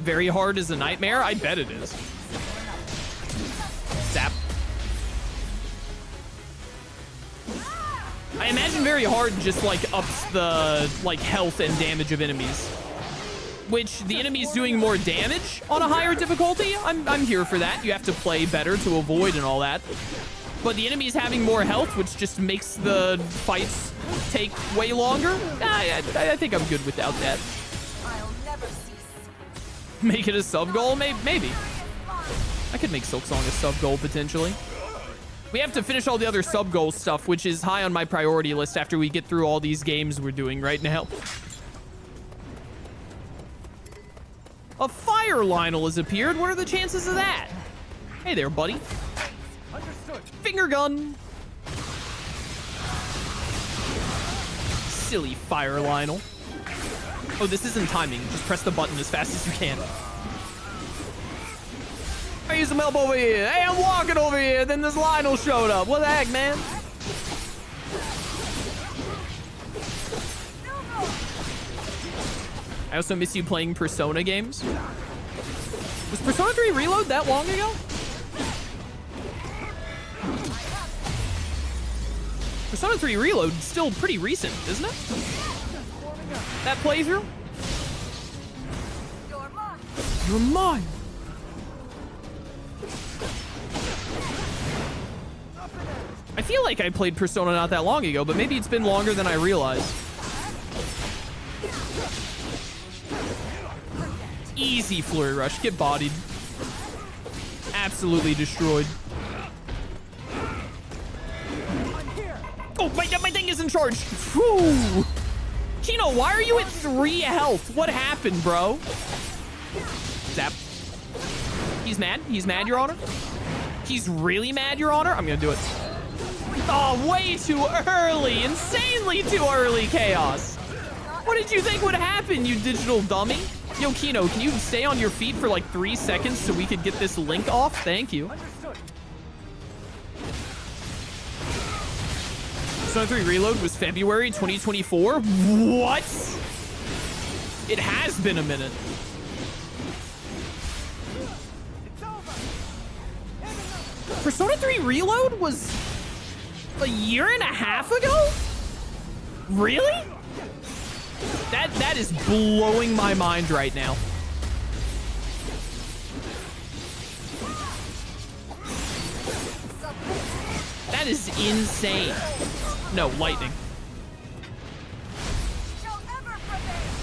very hard is a nightmare? I bet it is. Zap. I imagine very hard just like ups the like health and damage of enemies. Which the enemy's doing more damage on a higher difficulty. I'm here for that. You have to play better to avoid and all that. But the enemy's having more health, which just makes the fights take way longer. I think I'm good without that. I'll never cease. Make it a sub goal? Maybe. I could make Silksong a sub goal potentially. We have to finish all the other sub goal stuff, which is high on my priority list after we get through all these games we're doing right now. A fire Lionel has appeared. What are the chances of that? Hey there, buddy. Understood. Finger gun. Silly fire Lionel. Oh, this isn't timing. Just press the button as fast as you can. I use some help over here. Hey, I'm walking over here. Then this Lionel showed up. What the heck, man? I also miss you playing Persona games. Was Persona 3 Reload that long ago? Persona 3 Reload is still pretty recent, isn't it? That playthrough? You're mine. You're mine. I feel like I played Persona not that long ago, but maybe it's been longer than I realized. Easy flurry rush. Get bodied. Absolutely destroyed. Oh, my thing isn't charged. Whew. Kino, why are you at 3 health? What happened, bro? Zap. He's mad. He's mad, Your Honor. He's really mad, Your Honor. I'm gonna do it. Oh, way too early. Insanely too early, Chaos. What did you think would happen, you digital dummy? Yo, Kino, can you stay on your feet for like 3 seconds so we could get this link off? Thank you. Understood. Persona 3 Reload was February 2024? What? It has been a minute. It's over. Persona 3 Reload was a year and a half ago? Really? That is blowing my mind right now. That is insane. No, lightning.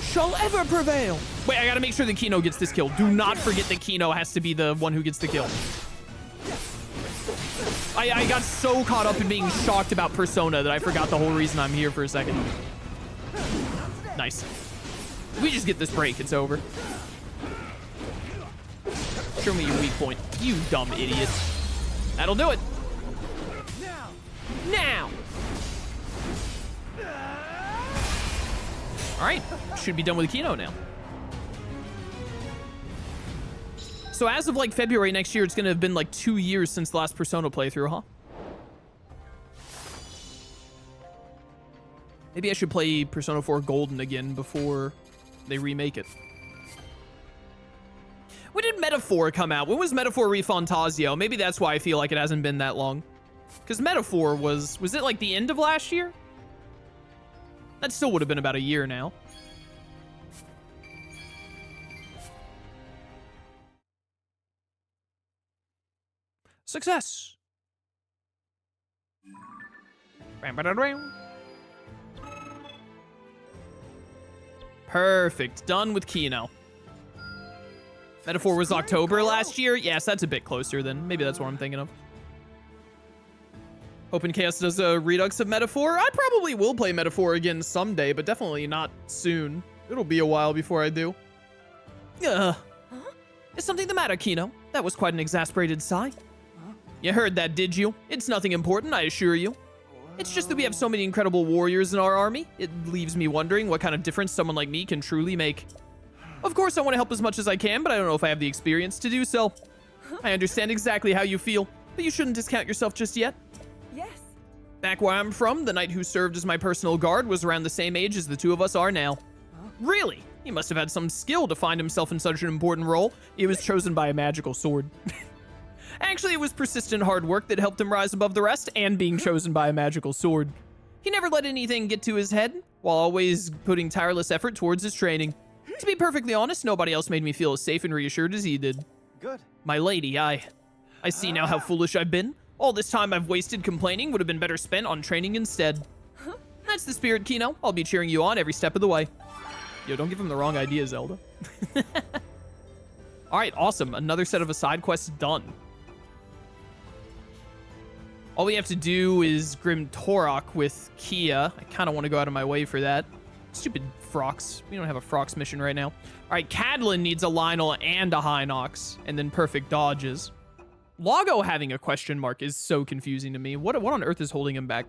Shall ever prevail. Wait, I gotta make sure that Kino gets this kill. Do not forget that Kino has to be the one who gets the kill. I got so caught up in being shocked about Persona that I forgot the whole reason I'm here for a second. Nice. If we just get this break, it's over. Show me your weak point, you dumb idiot. That'll do it. Now. All right, should be done with Kino now. So as of like February next year, it's gonna have been like 2 years since the last Persona playthrough, huh? Maybe I should play Persona 4 Golden again before they remake it. When did Metaphor come out? When was Metaphor ReFantasio? Maybe that's why I feel like it hasn't been that long. Because Metaphor was it like the end of last year? That still would have been about a year now. Success. Perfect. Done with Kino. Metaphor was October last year? Yes, that's a bit closer then. Maybe that's what I'm thinking of. Hoping Chaos does a redux of Metaphor. I probably will play Metaphor again someday, but definitely not soon. It'll be a while before I do. Huh? Is something the matter, Kino? That was quite an exasperated sigh. You heard that, did you? It's nothing important, I assure you. It's just that we have so many incredible warriors in our army. It leaves me wondering what kind of difference someone like me can truly make. Of course, I want to help as much as I can, but I don't know if I have the experience to do so. I understand exactly how you feel, but you shouldn't discount yourself just yet. Yes. Back where I'm from, the knight who served as my personal guard was around the same age as the two of us are now. Really? He must have had some skill to find himself in such an important role. He was chosen by a magical sword. Actually, it was persistent hard work that helped him rise above the rest and being chosen by a magical sword. He never let anything get to his head, while always putting tireless effort towards his training. To be perfectly honest, nobody else made me feel as safe and reassured as he did. Good. My lady, I see now how foolish I've been. All this time I've wasted complaining would have been better spent on training instead. That's the spirit, Kino. I'll be cheering you on every step of the way. Yo, don't give him the wrong idea, Zelda. All right, awesome. Another set of a side quest done. All we have to do is Grim Torok with Kia. I kind of want to go out of my way for that. Stupid Frox. We don't have a Frox mission right now. All right, Cadlin needs a Lionel and a Hinox, and then perfect dodges. Lago having a question mark is so confusing to me. What on earth is holding him back?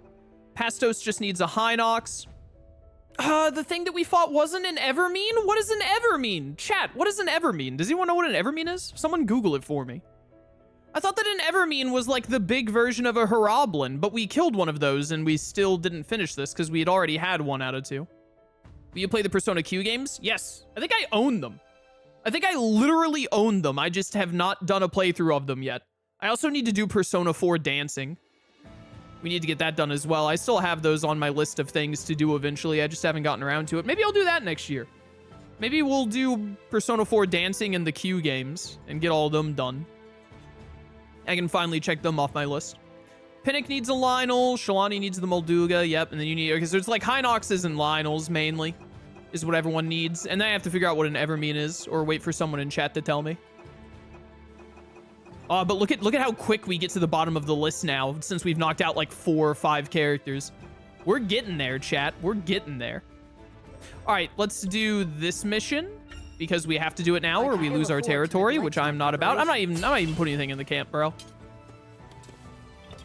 Pastos just needs a Hinox. The thing that we fought wasn't an Evermean? What does an Evermean? Chat, what does an Evermean? Does anyone know what an Evermean is? Someone Google it for me. I thought that an Evermean was like the big version of a Harablin, but we killed one of those and we still didn't finish this because we had already had 1 out of 2. Will you play the Persona Q games? Yes. I think I own them. I think I literally own them. I just have not done a playthrough of them yet. I also need to do Persona 4 dancing. We need to get that done as well. I still have those on my list of things to do eventually. I just haven't gotten around to it. Maybe I'll do that next year. Maybe we'll do Persona 4 dancing and the Q games and get all of them done. I can finally check them off my list. Pinnock needs a Lionel. Shalani needs the Molduga. Yep, and then you need... Because there's like Hinoxes and Lionels mainly is what everyone needs. And then I have to figure out what an Evermean is or wait for someone in chat to tell me. But look at how quick we get to the bottom of the list now since we've knocked out like 4 or 5 characters. We're getting there, chat. We're getting there. All right, let's do this mission because we have to do it now or we lose our territory, which I'm not about. I'm not even putting anything in the camp, bro.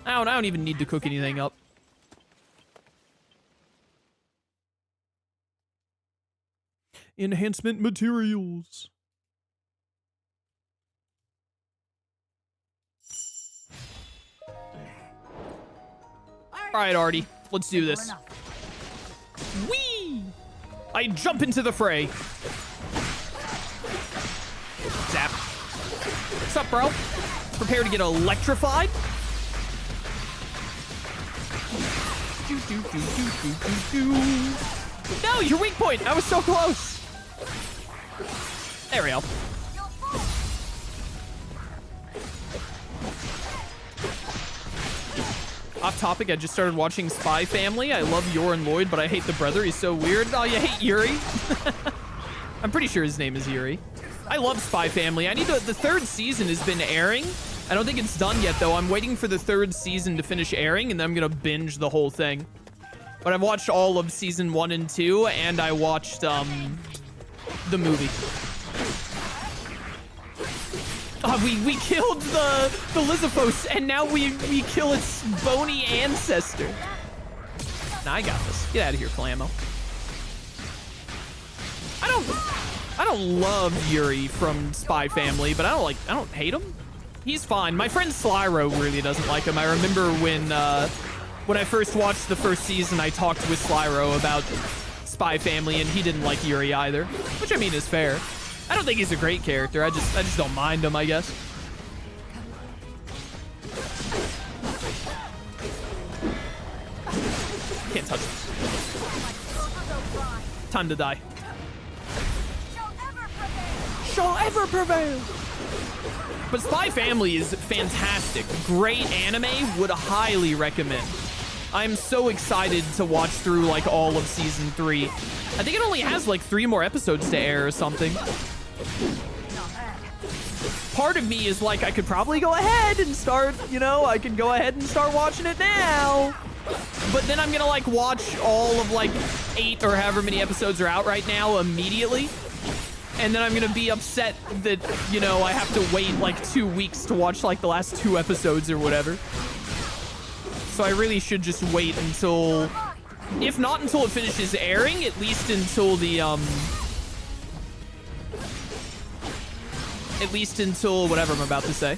I don't even need to cook anything up. Enhancement materials. All right, Artie, let's do this. Whee! I jump into the fray. Zap. What's up, bro? Prepare to get electrified. No, your weak point. I was so close. There we go. Off topic, I just started watching Spy Family. I love Yor and Lloyd, but I hate the brother. He's so weird. Oh, you hate Yuri? I'm pretty sure his name is Yuri. I love Spy Family. The 3rd season has been airing. I don't think it's done yet, though. I'm waiting for the 3rd season to finish airing, and then I'm going to binge the whole thing. But I've watched all of season 1 and 2, and I watched the movie. We killed the Lizithos, and now we kill its bony ancestor. Nah, I got this. Get out of here, Flamo. I don't love Yuri from Spy Family, but I don't hate him. He's fine. My friend Slyro really doesn't like him. I remember when I first watched the 1st season, I talked with Slyro about Spy Family, and he didn't like Yuri either, which I mean is fair. I don't think he's a great character. I just don't mind him, I guess. Can't touch him. Time to die. Shall ever prevail. But Spy Family is fantastic. Great anime. Would highly recommend. I'm so excited to watch through like all of season 3. I think it only has like 3 more episodes to air or something. Part of me is like, I could probably go ahead and start, I could go ahead and start watching it now. But then I'm gonna like watch all of like 8 or however many episodes are out right now immediately. And then I'm gonna be upset that, I have to wait like 2 weeks to watch like the last 2 episodes or whatever. So I really should just wait until, if not until it finishes airing, at least until the, whatever I'm about to say.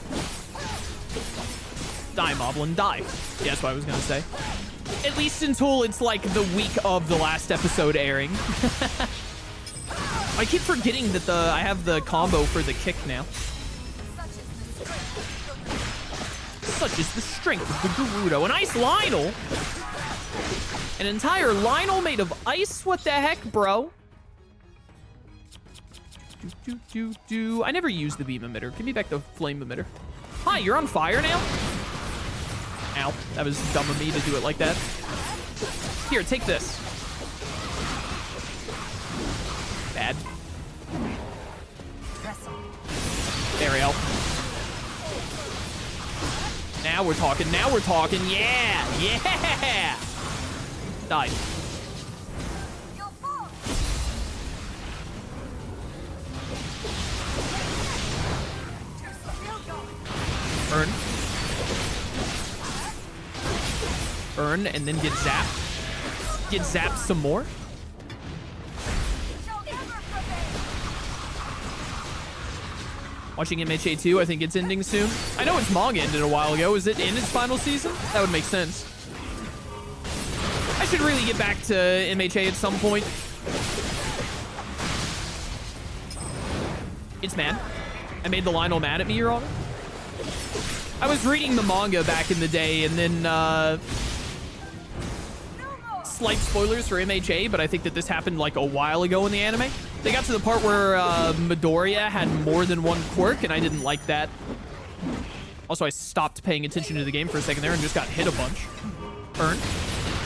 Die, Moblin, die. Yeah, that's what I was gonna say. At least until it's like the week of the last episode airing. I keep forgetting that I have the combo for the kick now. Such is the strength of the Gerudo. An ice Lionel? An entire Lionel made of ice? What the heck, bro? I never used the beam emitter. Give me back the flame emitter. Hi, you're on fire now? Ow, that was dumb of me to do it like that. Here, take this. Bad. There we go. Now we're talking. Now we're talking. Yeah. Yeah. Die. Burn. Burn and then get zapped. Get zapped some more. Watching MHA 2, I think it's ending soon. I know its manga ended a while ago. Is it in its final season? That would make sense. I should really get back to MHA at some point. It's mad. I made the Lionel mad at me, Your Honor. I was reading the manga back in the day, and then, slight spoilers for MHA, but I think that this happened like a while ago in the anime. They got to the part where Midoriya had more than one quirk, and I didn't like that. Also, I stopped paying attention to the game for a second there and just got hit a bunch. Burn.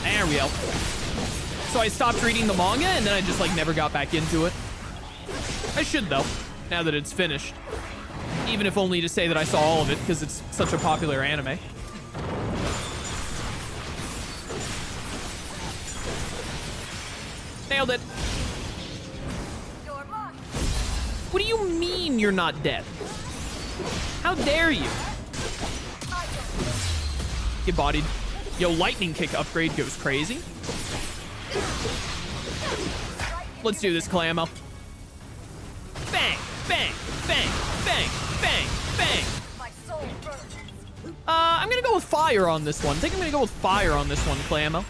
There we go. So I stopped reading the manga, and then I just like never got back into it. I should, though, now that it's finished. Even if only to say that I saw all of it, because it's such a popular anime. Nailed it. What do you mean you're not dead? How dare you? Get bodied. Yo, lightning kick upgrade goes crazy. Let's do this, Clamo. Bang, bang, bang, bang, bang, bang. I'm gonna go with fire on this one. I think I'm gonna go with fire on this one, Clamo.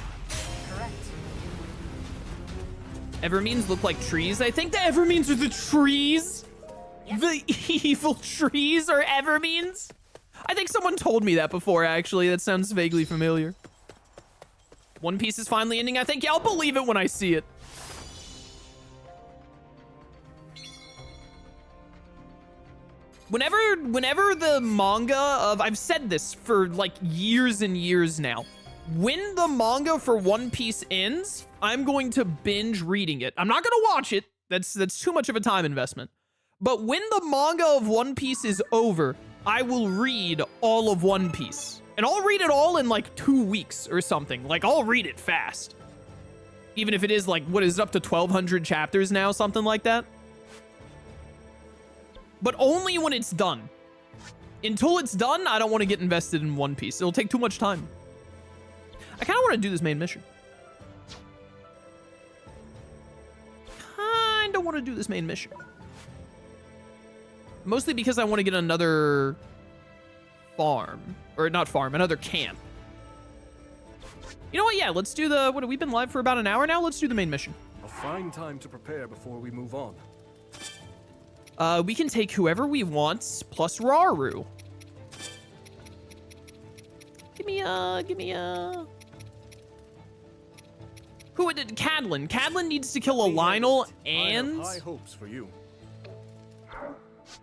Evermeans look like trees. I think the Evermeans are the trees. Yep. The evil trees are Evermeans. I think someone told me that before, actually. That sounds vaguely familiar. One Piece is finally ending, I think. Yeah, I'll believe it when I see it. Whenever the manga of... I've said this for, like, years and years now. When the manga for One Piece ends, I'm going to binge reading it. I'm not going to watch it. That's too much of a time investment. But when the manga of One Piece is over, I will read all of One Piece. And I'll read it all in like 2 weeks or something. Like, I'll read it fast. Even if it is like, what is it, up to 1,200 chapters now? Something like that. But only when it's done. Until it's done, I don't want to get invested in One Piece. It'll take too much time. I kind of want to do this main mission. Kind of want to do this main mission. Mostly because I want to get another farm. Or not farm, another camp. You know what? Yeah, let's do the... What, have we been live for about an hour now? Let's do the main mission. A fine time to prepare before we move on. We can take whoever we want, plus Raru. Give me a... Who did Cadlin? Cadlin needs to kill a Lionel and... I have high hopes for you.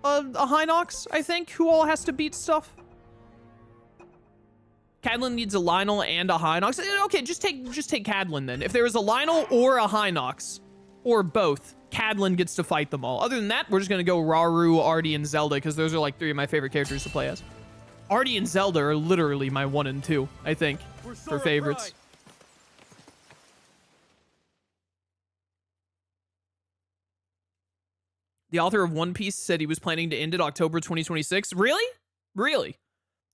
A Hinox, I think, who all has to beat stuff. Cadlin needs a Lionel and a Hinox. Okay, just take Cadlin then. If there is a Lionel or a Hinox, or both, Cadlin gets to fight them all. Other than that, we're just gonna go Raru, Artie, and Zelda, because those are like 3 of my favorite characters to play as. Artie and Zelda are literally my 1 and 2, I think, for favorites. Fray. The author of One Piece said he was planning to end it October 2026. Really? Really?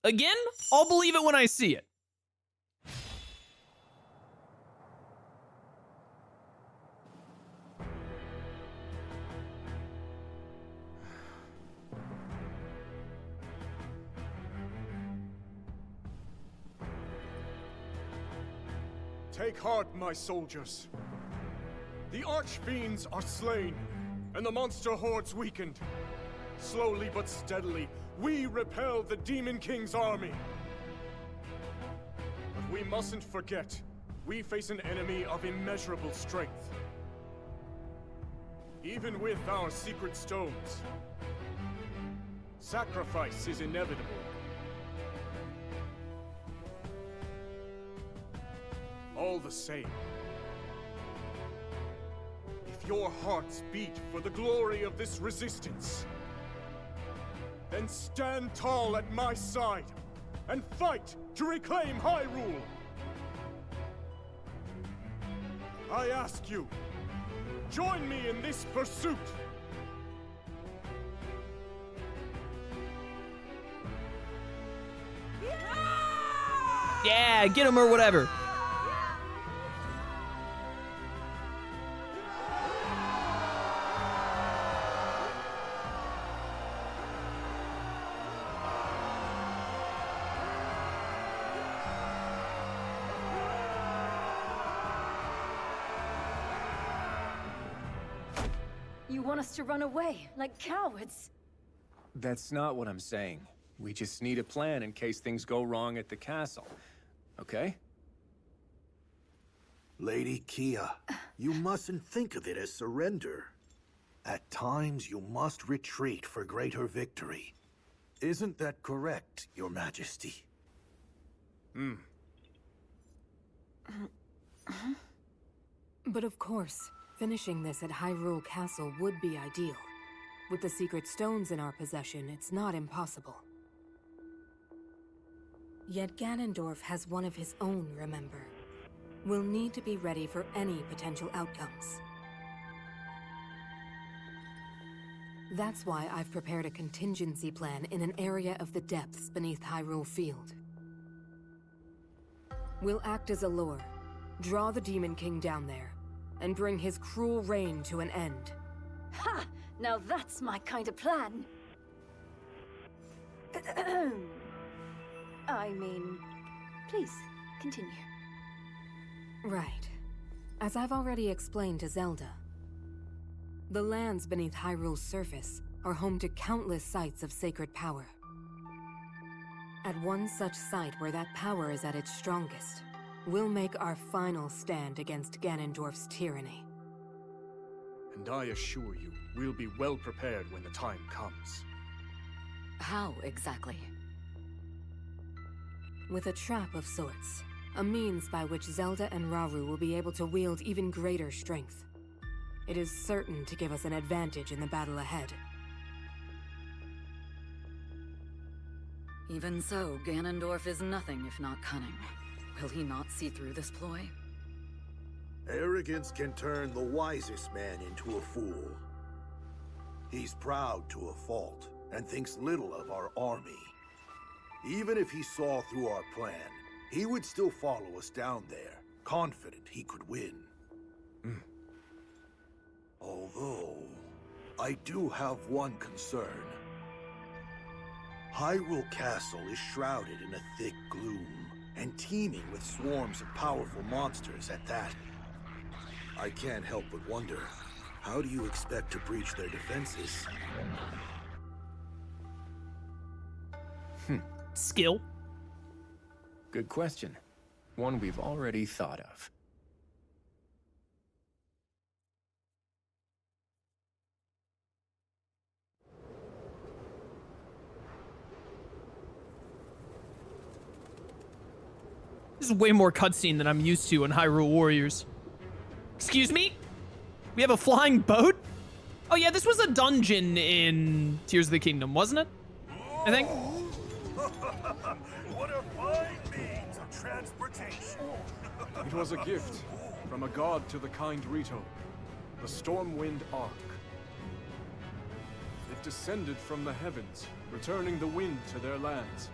Again? I'll believe it when I see it. Take heart, my soldiers. The archfiends are slain, and the monster hordes weakened. Slowly but steadily, we repelled the Demon King's army. But we mustn't forget, we face an enemy of immeasurable strength. Even with our secret stones, sacrifice is inevitable. All the same, if your hearts beat for the glory of this resistance, then stand tall at my side and fight to reclaim Hyrule! I ask you, join me in this pursuit! Yeah, get him or whatever. You want us to run away, like cowards? That's not what I'm saying. We just need a plan in case things go wrong at the castle. Okay? Lady Kia, you mustn't think of it as surrender. At times, you must retreat for greater victory. Isn't that correct, Your Majesty? But of course, finishing this at Hyrule Castle would be ideal. With the secret stones in our possession, it's not impossible. Yet Ganondorf has one of his own, remember? We'll need to be ready for any potential outcomes. That's why I've prepared a contingency plan in an area of the depths beneath Hyrule Field. We'll act as a lure, draw the Demon King down there, and bring his cruel reign to an end. Ha! Now that's my kind of plan. I mean, please, continue. Right. As I've already explained to Zelda, the lands beneath Hyrule's surface are home to countless sites of sacred power. At one such site where that power is at its strongest, we'll make our final stand against Ganondorf's tyranny. And I assure you, we'll be well prepared when the time comes. How exactly? With a trap of sorts. A means by which Zelda and Rauru will be able to wield even greater strength. It is certain to give us an advantage in the battle ahead. Even so, Ganondorf is nothing if not cunning. Will he not see through this ploy? Arrogance can turn the wisest man into a fool. He's proud to a fault, and thinks little of our army. Even if he saw through our plan, he would still follow us down there, confident he could win. Although, I do have one concern. Hyrule Castle is shrouded in a thick gloom, and teeming with swarms of powerful monsters at that. I can't help but wonder, how do you expect to breach their defenses? Skill. Good question. One we've already thought of. This is way more cutscene than I'm used to in Hyrule Warriors. Excuse me? We have a flying boat? Oh yeah, this was a dungeon in Tears of the Kingdom, wasn't it? I think. What a fine means of transportation! It was a gift from a god to the kind Rito, the Stormwind Ark. It descended from the heavens, returning the wind to their lands,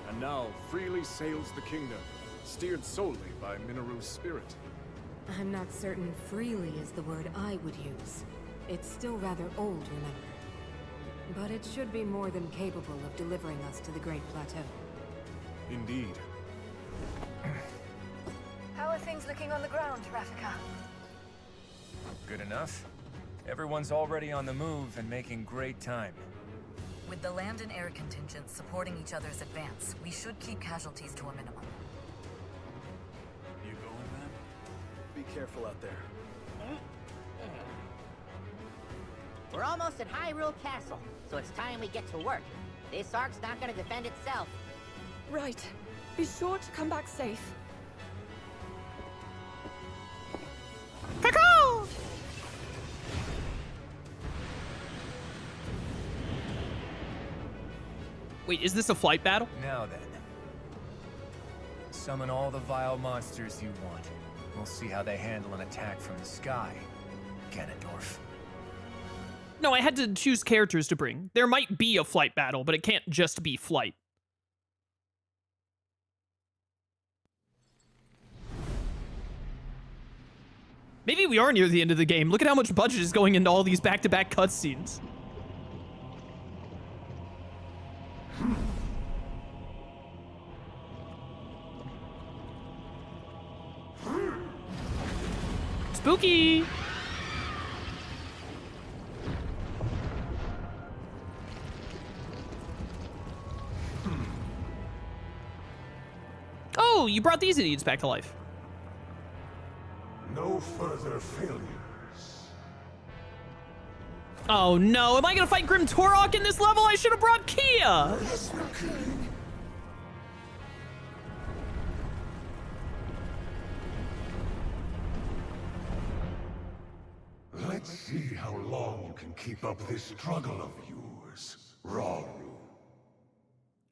and now freely sails the kingdom, steered solely by Mineru's spirit. I'm not certain freely is the word I would use. It's still rather old, remember. But it should be more than capable of delivering us to the Great Plateau. Indeed. How are things looking on the ground, Rafika? Good enough? Everyone's already on the move and making great time. With the land and air contingents supporting each other's advance, we should keep casualties to a minimum. You going, man? Be careful out there. We're almost at Hyrule Castle, so it's time we get to work. This ark's not gonna defend itself. Right. Be sure to come back safe. Caw-caw! Wait, is this a flight battle? Now then. Summon all the vile monsters you want. We'll see how they handle an attack from the sky, Ganondorf. No, I had to choose characters to bring. There might be a flight battle, but it can't just be flight. Maybe we are near the end of the game. Look at how much budget is going into all these back-to-back cutscenes. Spooky! Oh, you brought these idiots back to life. No further failures. Oh no, am I gonna fight Grim Torok in this level? I should have brought Kia! Let's see how long you can keep up this struggle of yours, Rauru.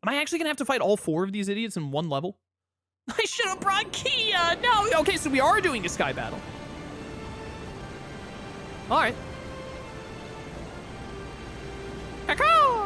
Am I actually gonna have to fight all 4 of these idiots in one level? I should have brought Kia! No! Okay, so we are doing a sky battle. Alright. Caw-caw!